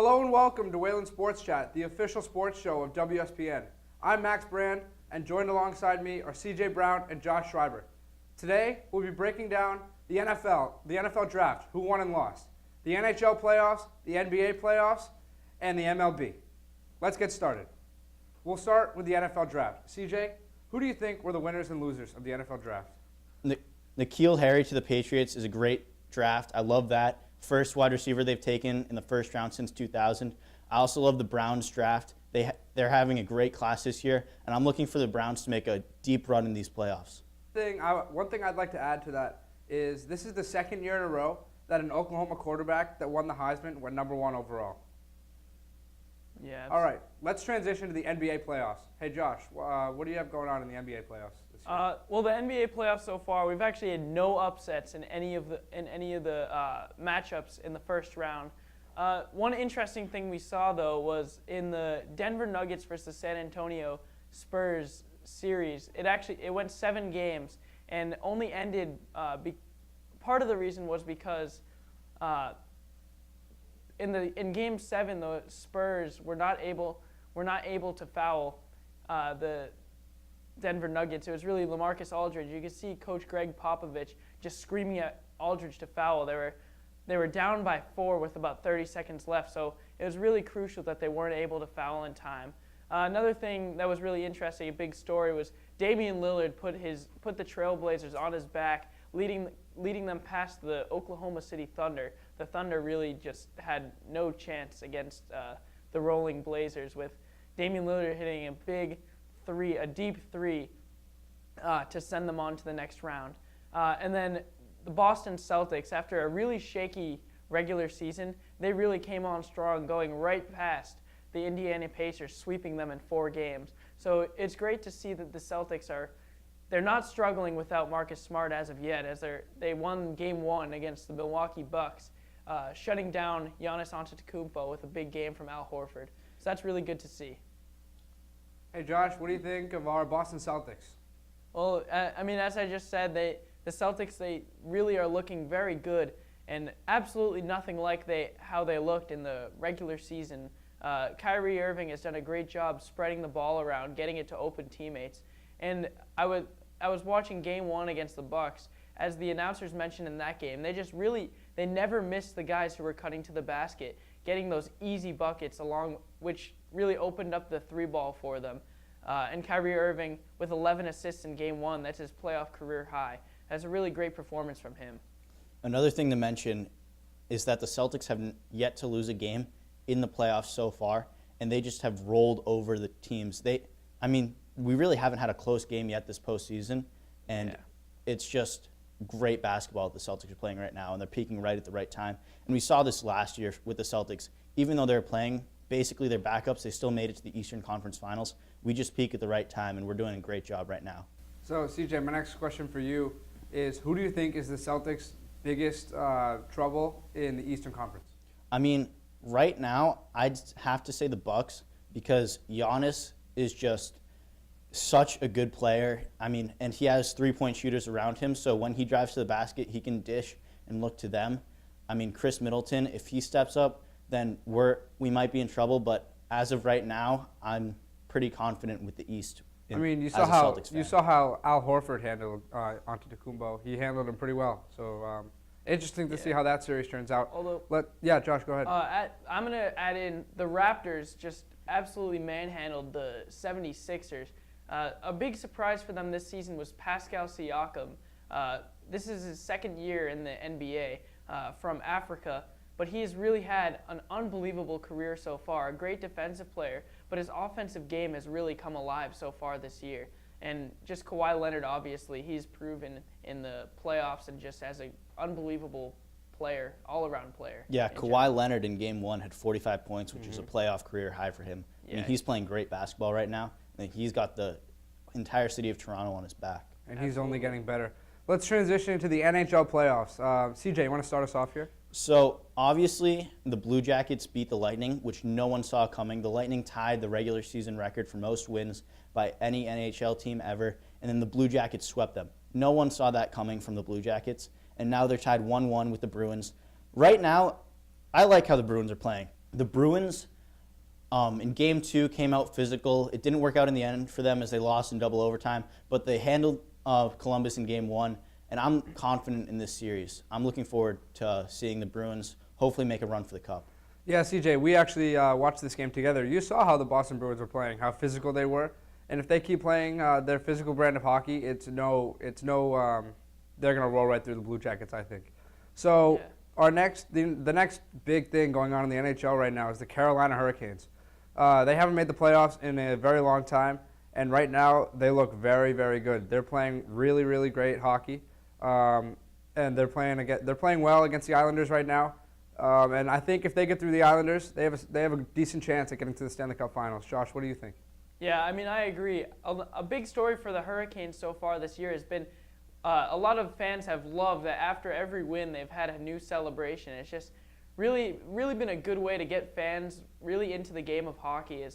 Hello and welcome to Wayland Sports Chat, the official sports show of WSPN. I'm Max Brand, and joined alongside me are CJ Brown and Josh Schreiber. Today, we'll be breaking down the NFL draft, who won and lost, the NHL playoffs, the NBA playoffs, and the MLB. Let's get started. We'll start with the NFL draft. CJ, who do you think were the winners and losers of the NFL draft? N'Keal Harry to the Patriots is a great draft. I love that. First wide receiver they've taken in the first round since 2000. I also love the Browns draft. They're having a great class this year, and I'm looking for the Browns to make a deep run in these playoffs. One thing I'd like to add to that is this is the second year in a row that an Oklahoma quarterback that won the Heisman went number one overall. Yeah. All right, let's transition to the NBA playoffs. Hey, Josh, what do you have going on in the NBA playoffs this year? Well, the NBA playoffs so far, we've actually had no upsets in any of the matchups in the first round. One interesting thing we saw though was in the Denver Nuggets versus San Antonio Spurs series. It went 7 games and only ended. Part of the reason was because in Game 7 the Spurs were not able to foul the Denver Nuggets. It was really LaMarcus Aldridge. You could see Coach Greg Popovich just screaming at Aldridge to foul. They were down by 4 with about 30 seconds left, so it was really crucial that they weren't able to foul in time. Another thing that was really interesting, a big story, was Damian Lillard put the Trailblazers on his back, leading them past the Oklahoma City Thunder. The Thunder really just had no chance against the rolling Blazers, with Damian Lillard hitting a deep three to send them on to the next round. And then the Boston Celtics, after a really shaky regular season, they really came on strong, going right past the Indiana Pacers, sweeping them in 4 games. So it's great to see that the Celtics they're not struggling without Marcus Smart as of yet, as they won Game 1 against the Milwaukee Bucks, shutting down Giannis Antetokounmpo with a big game from Al Horford. So that's really good to see. Hey, Josh, what do you think of our Boston Celtics? Well, as I just said, the Celtics, they really are looking very good, and absolutely nothing like how they looked in the regular season. Kyrie Irving has done a great job spreading the ball around, getting it to open teammates. And I was watching Game 1 against the Bucks. As the announcers mentioned in that game, they never missed the guys who were cutting to the basket, getting those easy buckets which really opened up the 3-ball for them. And Kyrie Irving, with 11 assists in Game 1, that's his playoff career high. That's a really great performance from him. Another thing to mention is that the Celtics have yet to lose a game in the playoffs so far, and they just have rolled over the teams. We really haven't had a close game yet this postseason, and It's just great basketball that the Celtics are playing right now, and they're peaking right at the right time. And we saw this last year with the Celtics. Even though they're playing basically their backups, they still made it to the Eastern Conference Finals. We just peak at the right time, and we're doing a great job right now. So, CJ, my next question for you is, who do you think is the Celtics' biggest trouble in the Eastern Conference? Right now, I'd have to say the Bucks, because Giannis is just such a good player. And he has 3-point shooters around him, so when he drives to the basket, he can dish and look to them. Chris Middleton, if he steps up, then we might be in trouble, but as of right now, I'm pretty confident with the East. You saw how Al Horford handled Antetokounmpo. He handled him pretty well. So interesting to see how that series turns out. Josh, go ahead. I'm going to add in the Raptors just absolutely manhandled the 76ers. A big surprise for them this season was Pascal Siakam. This is his second year in the NBA from Africa, but he has really had an unbelievable career so far, a great defensive player, but his offensive game has really come alive so far this year. And just Kawhi Leonard, obviously, he's proven in the playoffs and just as an unbelievable player, all-around player. Yeah, Kawhi Leonard in Game 1 had 45 points, which is a playoff career high for him. He's playing great basketball right now. He's got the entire city of Toronto on his back. And he's only getting better. Let's transition to the NHL playoffs. CJ, you want to start us off here? So, obviously, the Blue Jackets beat the Lightning, which no one saw coming. The Lightning tied the regular season record for most wins by any NHL team ever, and then the Blue Jackets swept them. No one saw that coming from the Blue Jackets, and now they're tied 1-1 with the Bruins. Right now, I like how the Bruins are playing. the Bruins in Game 2 came out physical. It didn't work out in the end for them as they lost in double overtime, but they handled Columbus in Game 1, and I'm confident in this series. I'm looking forward to seeing the Bruins hopefully make a run for the Cup. Yeah, CJ, we actually watched this game together. You saw how the Boston Bruins were playing, how physical they were, and if they keep playing their physical brand of hockey, they're going to roll right through the Blue Jackets, I think. So the next big thing going on in the NHL right now is the Carolina Hurricanes. They haven't made the playoffs in a very long time, and right now they look very, very good. They're playing really, really great hockey, and they're playing well against the Islanders right now. And I think if they get through the Islanders, they have a decent chance at getting to the Stanley Cup Finals. Josh, what do you think? Yeah, I mean, I agree. A big story for the Hurricanes so far this year has been a lot of fans have loved that after every win they've had a new celebration. It's just really, really been a good way to get fans really into the game of hockey.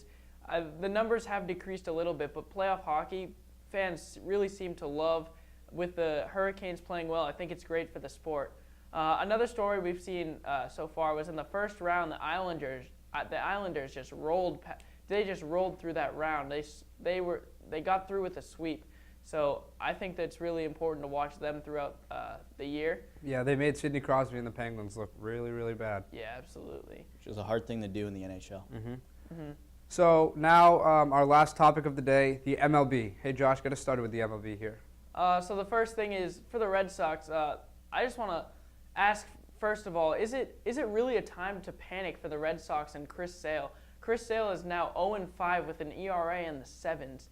The numbers have decreased a little bit, but playoff hockey fans really seem to love. With the Hurricanes playing well, I think it's great for the sport. Another story we've seen so far was in the first round, the Islanders just rolled. They just rolled through that round. They got through with a sweep. So I think that's really important to watch them throughout the year. Yeah, they made Sidney Crosby and the Penguins look really, really bad. Yeah, absolutely. Which is a hard thing to do in the NHL. Mm-hmm. Mm-hmm. So now our last topic of the day, the MLB. Hey, Josh, get us started with the MLB here. So the first thing is for the Red Sox. I just want to ask first of all, is it really a time to panic for the Red Sox and Chris Sale? Chris Sale is now 0-5 with an ERA in the 7s.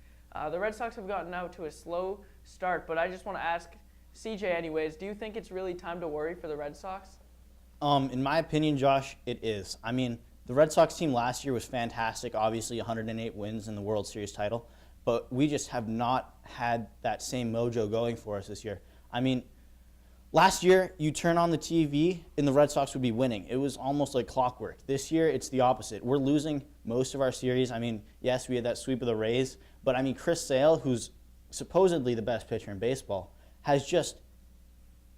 The Red Sox have gotten out to a slow start, but I just want to ask CJ anyways, do you think it's really time to worry for the Red Sox? In my opinion, Josh, it is. I mean, the Red Sox team last year was fantastic, obviously 108 wins in the World Series title, but we just have not had that same mojo going for us this year. I mean, last year, you turn on the TV and the Red Sox would be winning. It was almost like clockwork. This year, it's the opposite. We're losing most of our series. I mean, yes, we had that sweep of the Rays, but I mean, Chris Sale, who's supposedly the best pitcher in baseball, has just,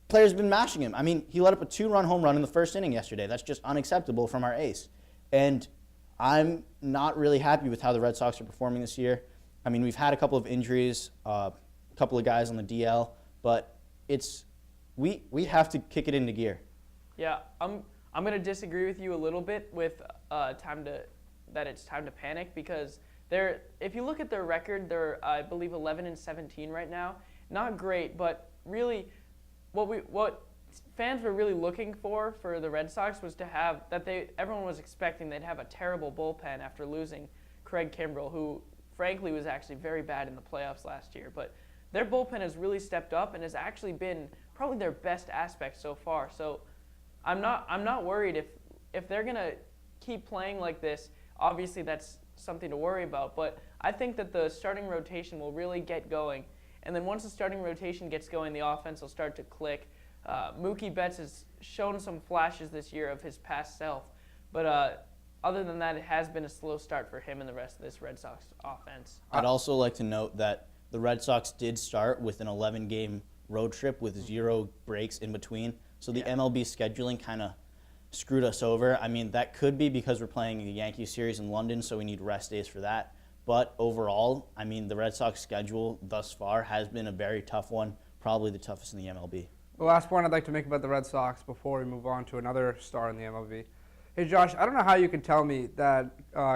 players have been mashing him. I mean, he let up a 2-run home run in the first inning yesterday. That's just unacceptable from our ace. And I'm not really happy with how the Red Sox are performing this year. I mean, we've had a couple of injuries, a couple of guys on the DL, but we have to kick it into gear. Yeah, I'm going to disagree with you a little bit with that it's time to panic because if you look at their record, they're I believe 11-17 right now. Not great, but really what fans were really looking for the Red Sox was to have everyone was expecting they'd have a terrible bullpen after losing Craig Kimbrell, who frankly was actually very bad in the playoffs last year. But their bullpen has really stepped up and has actually been probably their best aspect so far. So I'm not worried if they're gonna keep playing like this. Obviously, that's something to worry about. But I think that the starting rotation will really get going, and then once the starting rotation gets going, the offense will start to click. Mookie Betts has shown some flashes this year of his past self, but other than that, it has been a slow start for him and the rest of this Red Sox offense. I'd also like to note that the Red Sox did start with an 11-game road trip with 0 breaks in between. So the MLB scheduling kind of screwed us over. I mean, that could be because we're playing the Yankee series in London, so we need rest days for that. But overall, I mean, the Red Sox schedule thus far has been a very tough one, probably the toughest in the MLB. The last point I'd like to make about the Red Sox before we move on to another star in the MLB. Hey, Josh, I don't know how you can tell me that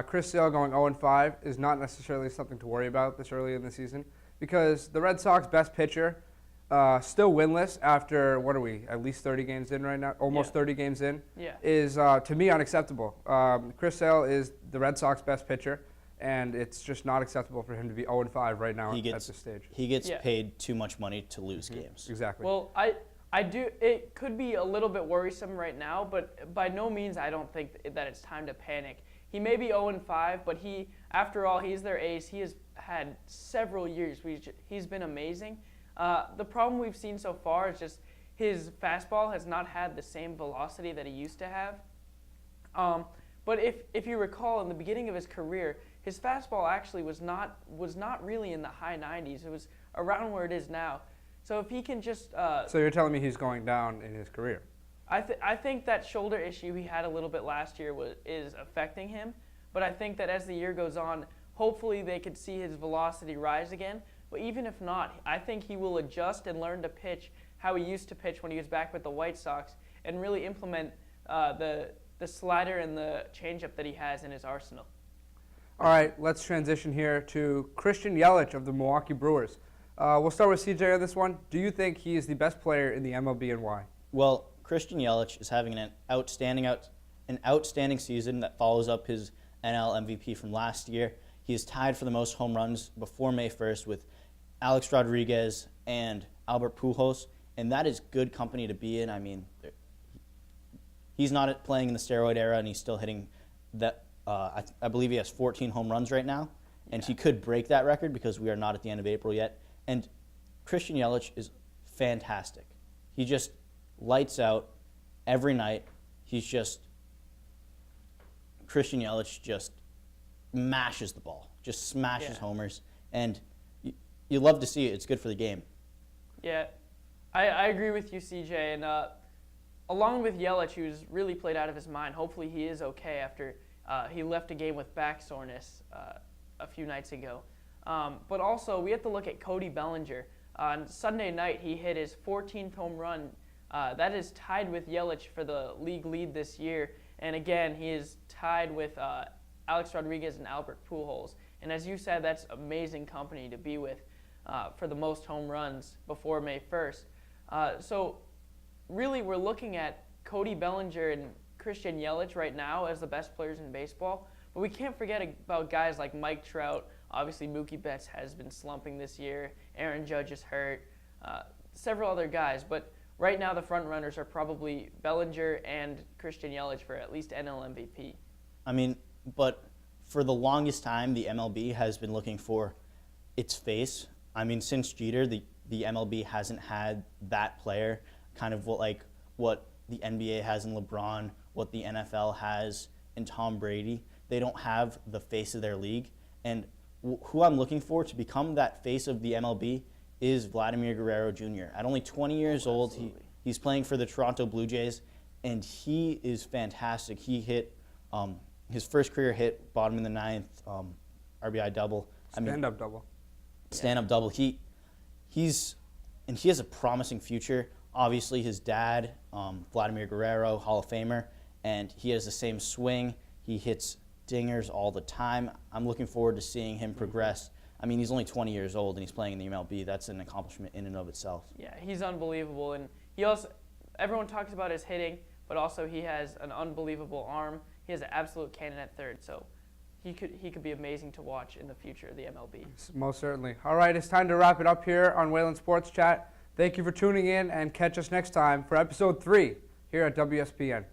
Chris Sale going 0-5 is not necessarily something to worry about this early in the season, because the Red Sox best pitcher, still winless after, what are we, at least 30 games in right now? Almost 30 games in, is, to me, unacceptable. Chris Sale is the Red Sox best pitcher, and it's just not acceptable for him to be 0-5 right now at this stage. He gets paid too much money to lose games. Exactly. Well, I do. It could be a little bit worrisome right now, but by no means I don't think that it's time to panic. He may be 0-5, but after all, he's their ace. He has had several years. He's been amazing. The problem we've seen so far is just his fastball has not had the same velocity that he used to have. But if you recall, in the beginning of his career, his fastball actually was not really in the high 90s. It was around where it is now. So if he can just... So you're telling me he's going down in his career? I think that shoulder issue he had a little bit last year is affecting him, but I think that as the year goes on, hopefully they could see his velocity rise again. But even if not, I think he will adjust and learn to pitch how he used to pitch when he was back with the White Sox and really implement the slider and the changeup that he has in his arsenal. All right, let's transition here to Christian Yelich of the Milwaukee Brewers. We'll start with CJ on this one. Do you think he is the best player in the MLB and why? Well, Christian Yelich is having an outstanding season that follows up his NL MVP from last year. He is tied for the most home runs before May 1st with Alex Rodriguez and Albert Pujols, and that is good company to be in. I mean, he's not playing in the steroid era, and he's still hitting that. I believe he has 14 home runs right now, and he could break that record because we are not at the end of April yet. And Christian Yelich is fantastic. He just lights out every night. Christian Yelich just mashes the ball, just smashes homers, and you love to see it. It's good for the game. Yeah, I agree with you, CJ. And along with Yelich, who's really played out of his mind, hopefully he is okay after he left a game with back soreness a few nights ago. But also, we have to look at Cody Bellinger. On Sunday night, he hit his 14th home run. That is tied with Yelich for the league lead this year. And again, he is tied with Alex Rodriguez and Albert Pujols. And as you said, that's amazing company to be with for the most home runs before May 1st. So really, we're looking at Cody Bellinger and Christian Yelich right now as the best players in baseball. But we can't forget about guys like Mike Trout. Obviously, Mookie Betts has been slumping this year. Aaron Judge is hurt. Several other guys. But right now, the front runners are probably Bellinger and Christian Yelich for at least NL MVP. I mean, but for the longest time, the MLB has been looking for its face. I mean, since Jeter, the MLB hasn't had that player, kind of what the NBA has in LeBron, what the NFL has in Tom Brady. They don't have the face of their league. And who I'm looking for to become that face of the MLB is Vladimir Guerrero Jr. At only 20 years old, he's playing for the Toronto Blue Jays, and he is fantastic. He hit his first career hit, bottom in the ninth, RBI double. Stand-up double. Stand-up double. He has a promising future. Obviously, his dad, Vladimir Guerrero, Hall of Famer, and he has the same swing. He hits dingers all the time. I'm looking forward to seeing him progress. I mean, he's only 20 years old and he's playing in the MLB. That's an accomplishment in and of itself. Yeah, he's unbelievable, and everyone talks about his hitting, but also he has an unbelievable arm. He has an absolute cannon at third, so he could be amazing to watch in the future of the MLB. Most certainly. All right, it's time to wrap it up here on Wayland Sports Chat. Thank you for tuning in, and catch us next time for episode 3 here at WSPN.